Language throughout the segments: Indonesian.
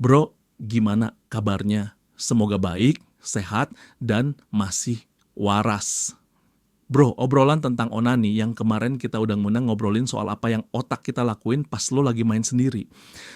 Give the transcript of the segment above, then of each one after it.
Bro, gimana kabarnya? Semoga baik, sehat, dan masih waras. Bro, obrolan tentang onani yang kemarin kita udah ngundang ngobrolin soal apa yang otak kita lakuin pas lo lagi main sendiri.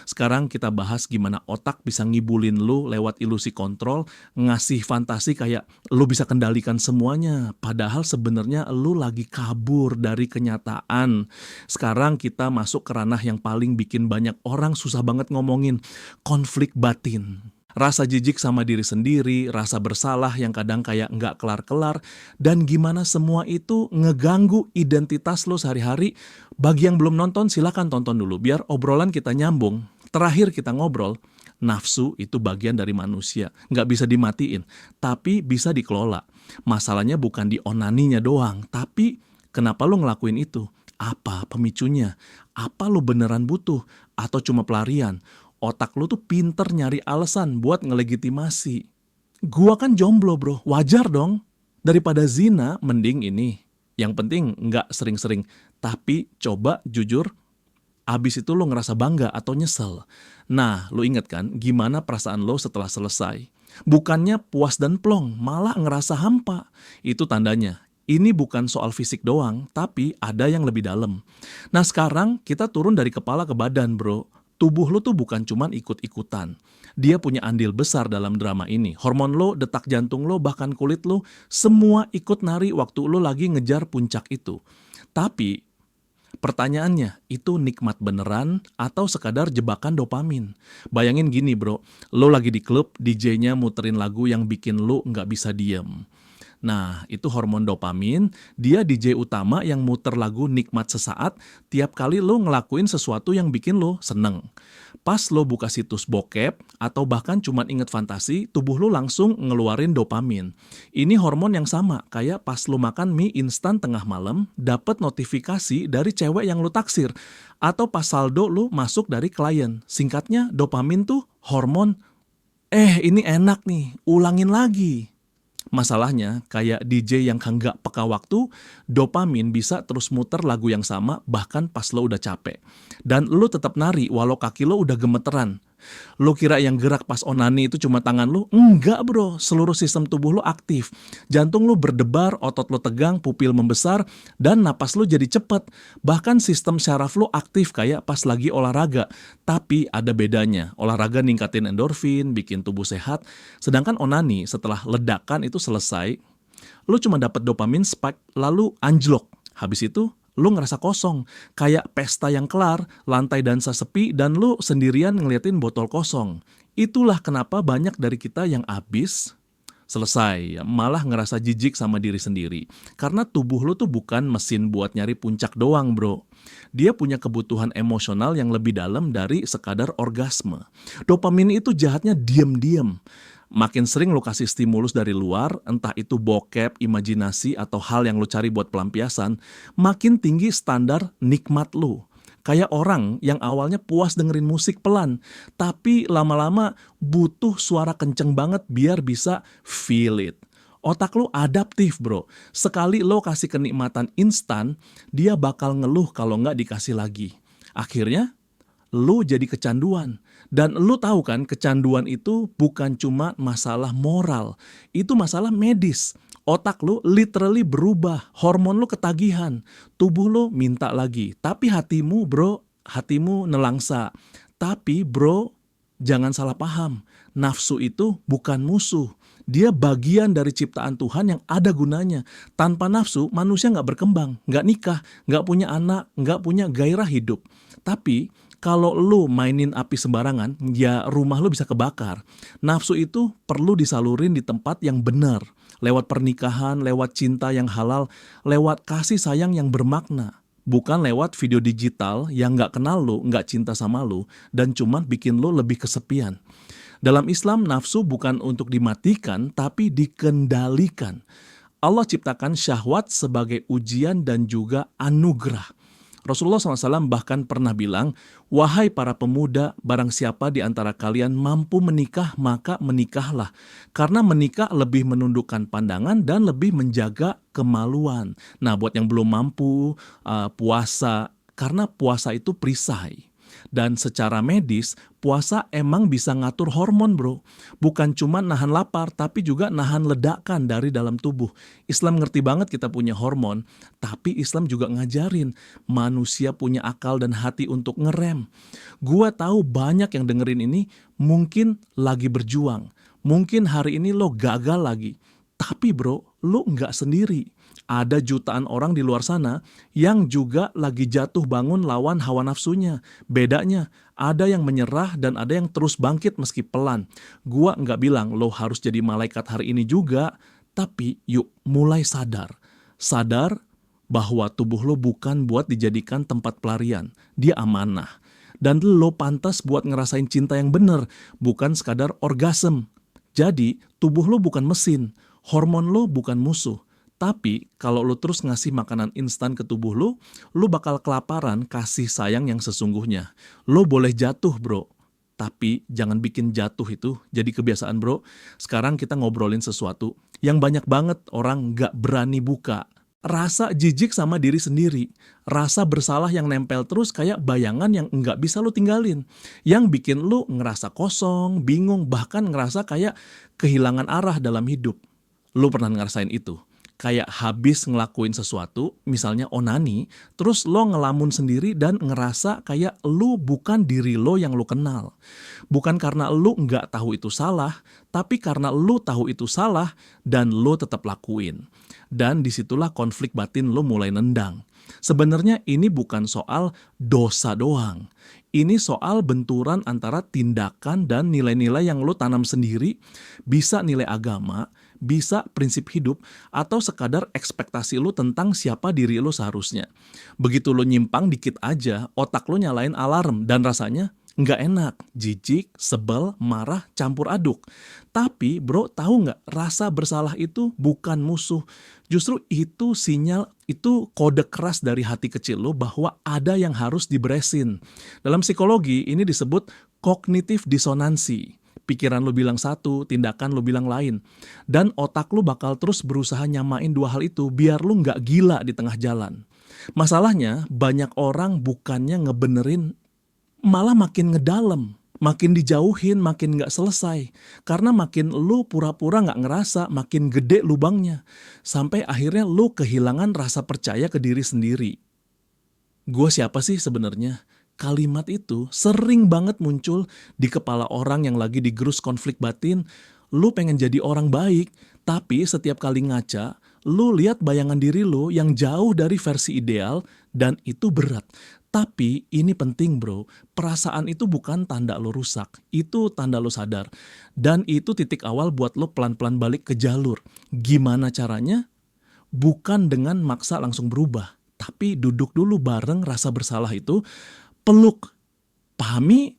Sekarang kita bahas gimana otak bisa ngibulin lo lewat ilusi kontrol, ngasih fantasi kayak lo bisa kendalikan semuanya. Padahal sebenarnya lo lagi kabur dari kenyataan. Sekarang kita masuk ke ranah yang paling bikin banyak orang susah banget ngomongin, konflik batin. Rasa jijik sama diri sendiri, rasa bersalah yang kadang kayak nggak kelar-kelar, dan gimana semua itu ngeganggu identitas lo sehari-hari. Bagi yang belum nonton, silakan tonton dulu, biar obrolan kita nyambung. Terakhir kita ngobrol, nafsu itu bagian dari manusia, nggak bisa dimatiin, tapi bisa dikelola. Masalahnya bukan di onaninya doang, tapi kenapa lo ngelakuin itu? Apa pemicunya? Apa lo beneran butuh? Atau cuma pelarian? Otak lu tuh pinter nyari alasan buat ngelegitimasi. Gua kan jomblo bro, wajar dong. Daripada zina, mending ini. Yang penting nggak sering-sering. Tapi coba jujur, abis itu lo ngerasa bangga atau nyesel. Nah, lo inget kan gimana perasaan lo setelah selesai? Bukannya puas dan plong, malah ngerasa hampa. Itu tandanya. Ini bukan soal fisik doang, tapi ada yang lebih dalam. Nah sekarang kita turun dari kepala ke badan bro. Tubuh lo tuh bukan cuman ikut-ikutan. Dia punya andil besar dalam drama ini. Hormon lo, detak jantung lo, bahkan kulit lo, semua ikut nari waktu lo lagi ngejar puncak itu. Tapi pertanyaannya, itu nikmat beneran atau sekadar jebakan dopamin? Bayangin gini bro, lo lagi di klub, DJ-nya muterin lagu yang bikin lo nggak bisa diem. Nah, itu hormon dopamin, dia DJ utama yang muter lagu nikmat sesaat tiap kali lo ngelakuin sesuatu yang bikin lo seneng. Pas lo buka situs bokep atau bahkan cuma inget fantasi, tubuh lo langsung ngeluarin dopamin. Ini hormon yang sama kayak pas lo makan mie instan tengah malam, dapet notifikasi dari cewek yang lo taksir. Atau pas saldo lo masuk dari klien. Singkatnya, dopamin tuh hormon, ini enak nih, ulangin lagi. Masalahnya, kayak DJ yang nggak peka waktu, dopamin bisa terus muter lagu yang sama bahkan pas lo udah capek. Dan lo tetap nari walau kaki lo udah gemeteran. Lo kira yang gerak pas onani itu cuma tangan lo? Enggak bro, seluruh sistem tubuh lo aktif. Jantung lo berdebar, otot lo tegang, pupil membesar, dan napas lo jadi cepet. Bahkan sistem syaraf lo aktif kayak pas lagi olahraga. Tapi ada bedanya, olahraga ningkatin endorfin, bikin tubuh sehat. Sedangkan onani setelah ledakan itu selesai, lo cuma dapat dopamin spike lalu anjlok. Habis itu lu ngerasa kosong, kayak pesta yang kelar, lantai dansa sepi, dan lu sendirian ngeliatin botol kosong. Itulah kenapa banyak dari kita yang abis selesai, malah ngerasa jijik sama diri sendiri. Karena tubuh lu tuh bukan mesin buat nyari puncak doang bro. Dia punya kebutuhan emosional yang lebih dalam dari sekadar orgasme. Dopamin itu jahatnya diem-diem. Makin sering lo kasih stimulus dari luar, entah itu bokep, imajinasi, atau hal yang lo cari buat pelampiasan, makin tinggi standar nikmat lo. Kayak orang yang awalnya puas dengerin musik pelan, tapi lama-lama butuh suara kenceng banget biar bisa feel it. Otak lo adaptif bro. Sekali lo kasih kenikmatan instan, dia bakal ngeluh kalau nggak dikasih lagi. Akhirnya, lo jadi kecanduan. Dan lo tahu kan kecanduan itu bukan cuma masalah moral. Itu masalah medis. Otak lo literally berubah. Hormon lo ketagihan. Tubuh lo minta lagi. Tapi hatimu bro, hatimu nelangsa. Tapi bro, jangan salah paham. Nafsu itu bukan musuh. Dia bagian dari ciptaan Tuhan yang ada gunanya. Tanpa nafsu, manusia nggak berkembang, nggak nikah, nggak punya anak, nggak punya gairah hidup. Tapi kalau lu mainin api sembarangan, ya rumah lu bisa kebakar. Nafsu itu perlu disalurin di tempat yang benar. Lewat pernikahan, lewat cinta yang halal, lewat kasih sayang yang bermakna. Bukan lewat video digital yang nggak kenal lu, nggak cinta sama lu, dan cuman bikin lu lebih kesepian. Dalam Islam, nafsu bukan untuk dimatikan, tapi dikendalikan. Allah ciptakan syahwat sebagai ujian dan juga anugerah. Rasulullah SAW bahkan pernah bilang, wahai para pemuda, barang siapa di antara kalian mampu menikah, maka menikahlah. Karena menikah lebih menundukkan pandangan dan lebih menjaga kemaluan. Nah, buat yang belum mampu, puasa, karena puasa itu perisai. Dan secara medis, puasa emang bisa ngatur hormon bro. Bukan cuma nahan lapar, tapi juga nahan ledakan dari dalam tubuh. Islam ngerti banget kita punya hormon, tapi Islam juga ngajarin manusia punya akal dan hati untuk ngerem. Gua tahu banyak yang dengerin ini mungkin lagi berjuang. Mungkin hari ini lo gagal lagi. Tapi bro, lo nggak sendiri. Ada jutaan orang di luar sana yang juga lagi jatuh bangun lawan hawa nafsunya. Bedanya, ada yang menyerah dan ada yang terus bangkit meski pelan. Gua nggak bilang lo harus jadi malaikat hari ini juga, tapi yuk mulai sadar. Sadar bahwa tubuh lo bukan buat dijadikan tempat pelarian. Dia amanah. Dan lo pantas buat ngerasain cinta yang bener, bukan sekadar orgasme. Jadi, tubuh lo bukan mesin, hormon lo bukan musuh. Tapi kalau lo terus ngasih makanan instan ke tubuh lo bakal kelaparan kasih sayang yang sesungguhnya. Lo boleh jatuh bro, tapi jangan bikin jatuh itu jadi kebiasaan bro. Sekarang kita ngobrolin sesuatu yang banyak banget orang gak berani buka. Rasa jijik sama diri sendiri. Rasa bersalah yang nempel terus kayak bayangan yang nggak bisa lo tinggalin. Yang bikin lo ngerasa kosong, bingung, bahkan ngerasa kayak kehilangan arah dalam hidup. Lo pernah ngerasain itu? Kayak habis ngelakuin sesuatu, misalnya onani, terus lo ngelamun sendiri dan ngerasa kayak lo bukan diri lo yang lo kenal. Bukan karena lo nggak tahu itu salah, tapi karena lo tahu itu salah dan lo tetap lakuin. Dan disitulah konflik batin lo mulai nendang. Sebenarnya ini bukan soal dosa doang. Ini soal benturan antara tindakan dan nilai-nilai yang lo tanam sendiri, bisa nilai agama, bisa prinsip hidup, atau sekadar ekspektasi lo tentang siapa diri lo seharusnya. Begitu lo nyimpang dikit aja, otak lo nyalain alarm dan rasanya nggak enak, jijik, sebel, marah, campur aduk. Tapi bro, tahu nggak, rasa bersalah itu bukan musuh. Justru itu sinyal, itu kode keras dari hati kecil lo bahwa ada yang harus diberesin. Dalam psikologi ini disebut kognitif disonansi. Pikiran lo bilang satu, tindakan lo bilang lain. Dan otak lo bakal terus berusaha nyamain dua hal itu biar lo nggak gila di tengah jalan. Masalahnya banyak orang bukannya ngebenerin, malah makin ngedalem. Makin dijauhin, makin nggak selesai. Karena makin lo pura-pura nggak ngerasa, makin gede lubangnya. Sampai akhirnya lo kehilangan rasa percaya ke diri sendiri. Gue siapa sih sebenarnya? Kalimat itu sering banget muncul di kepala orang yang lagi digerus konflik batin. Lu pengen jadi orang baik, tapi setiap kali ngaca, lu lihat bayangan diri lu yang jauh dari versi ideal dan itu berat. Tapi ini penting bro, perasaan itu bukan tanda lo rusak, itu tanda lo sadar. Dan itu titik awal buat lo pelan-pelan balik ke jalur. Gimana caranya? Bukan dengan maksa langsung berubah, tapi duduk dulu bareng rasa bersalah itu, peluk, pahami,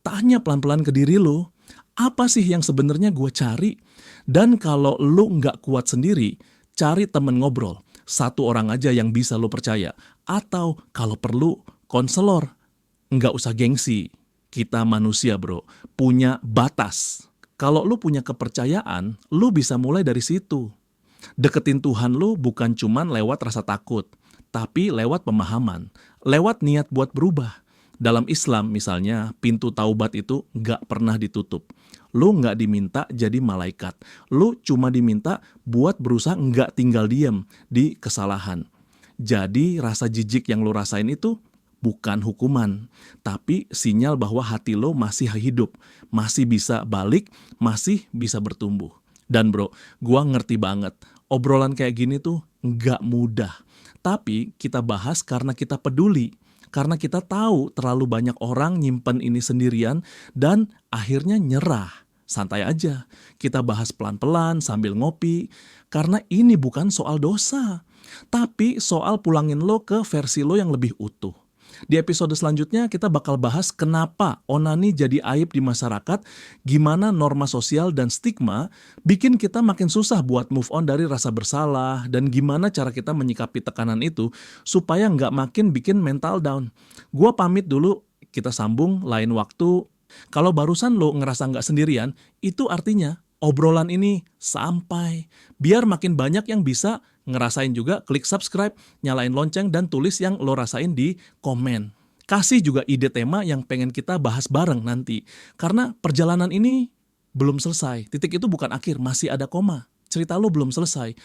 tanya pelan-pelan ke diri lo, apa sih yang sebenarnya gue cari? Dan kalau lo nggak kuat sendiri, cari temen ngobrol. Satu orang aja yang bisa lo percaya. Atau kalau perlu, konselor. Nggak usah gengsi. Kita manusia bro, punya batas. Kalau lo punya kepercayaan, lo bisa mulai dari situ. Deketin Tuhan lo bukan cuman lewat rasa takut, tapi lewat pemahaman, lewat niat buat berubah. Dalam Islam misalnya, pintu taubat itu nggak pernah ditutup. Lu nggak diminta jadi malaikat. Lu cuma diminta buat berusaha nggak tinggal diem di kesalahan. Jadi rasa jijik yang lu rasain itu bukan hukuman, tapi sinyal bahwa hati lo masih hidup, masih bisa balik, masih bisa bertumbuh. Dan bro, gua ngerti banget, obrolan kayak gini tuh nggak mudah. Tapi kita bahas karena kita peduli. Karena kita tahu terlalu banyak orang nyimpen ini sendirian dan akhirnya nyerah. Santai aja, kita bahas pelan-pelan sambil ngopi. Karena ini bukan soal dosa, tapi soal pulangin lo ke versi lo yang lebih utuh. Di episode selanjutnya kita bakal bahas kenapa onani jadi aib di masyarakat, gimana norma sosial dan stigma bikin kita makin susah buat move on dari rasa bersalah, dan gimana cara kita menyikapi tekanan itu supaya nggak makin bikin mental down. Gua pamit dulu, kita sambung lain waktu. Kalau barusan lo ngerasa nggak sendirian, itu artinya obrolan ini sampai. Biar makin banyak yang bisa ngerasain juga, klik subscribe, nyalain lonceng, dan tulis yang lo rasain di komen. kasih juga ide tema yang pengen kita bahas bareng nanti. Karena perjalanan ini belum selesai. Titik itu bukan akhir, masih ada koma. Cerita lo belum selesai.